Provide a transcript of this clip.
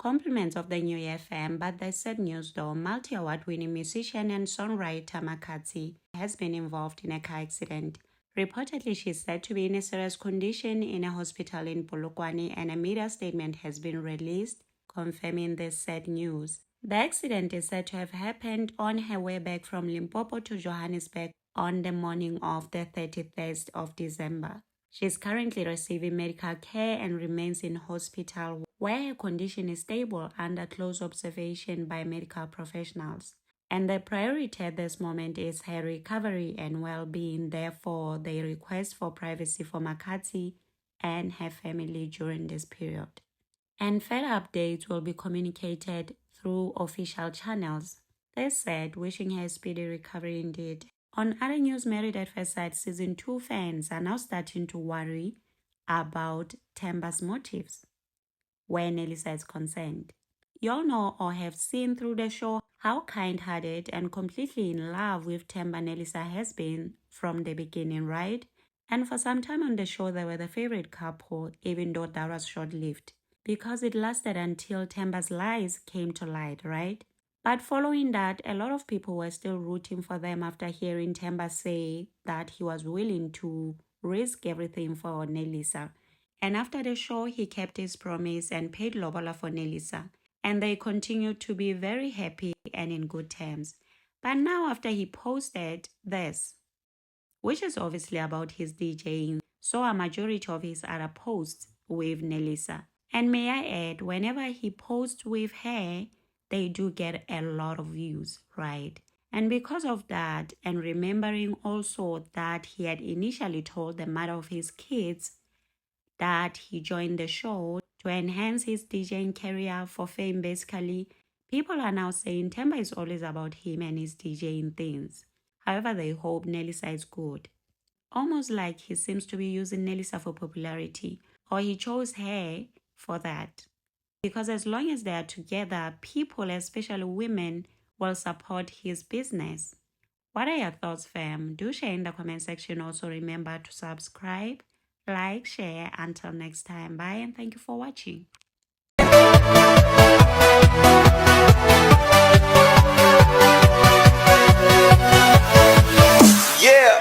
Compliments of the New Year fam, but the sad news though, multi-award winning musician and songwriter Makatsi has been involved in a car accident. Reportedly, she is said to be in a serious condition in a hospital in Polokwane, and a media statement has been released confirming this sad news. The accident is said to have happened on her way back from Limpopo to Johannesburg on the morning of the 31st of December. She is currently receiving medical care and remains in hospital where her condition is stable under close observation by medical professionals. And the priority at this moment is her recovery and well-being. Therefore, they request for privacy for Makatsi and her family during this period. And further updates will be communicated through official channels. They said, wishing her a speedy recovery indeed. On other news, Married at First Sight Season 2 fans are now starting to worry about Themba's motives where Nelisa is concerned. You all know or have seen through the show how kind-hearted and completely in love with Themba Nelisa has been from the beginning, right? And for some time on the show, they were the favorite couple, even though that was short-lived, because it lasted until Themba's lies came to light, right? But following that, a lot of people were still rooting for them after hearing Themba say that he was willing to risk everything for Nelisa. And after the show, he kept his promise and paid lobola for Nelisa. And they continued to be very happy and in good terms. But now after he posted this, which is obviously about his DJing, so a majority of his other posts with Nelisa. And may I add, whenever he posts with her, they do get a lot of views, right? And because of that, and remembering also that he had initially told the mother of his kids that he joined the show to enhance his DJing career for fame, basically, people are now saying Themba is always about him and his DJing things. However, they hope Nelisa is good. Almost like he seems to be using Nelisa for popularity, or he chose her for that. Because as long as they are together, people, especially women, will support his business. What are your thoughts, fam? Do share in the comment section. Also remember to subscribe, like, share. Until next time, bye and thank you for watching. Yeah.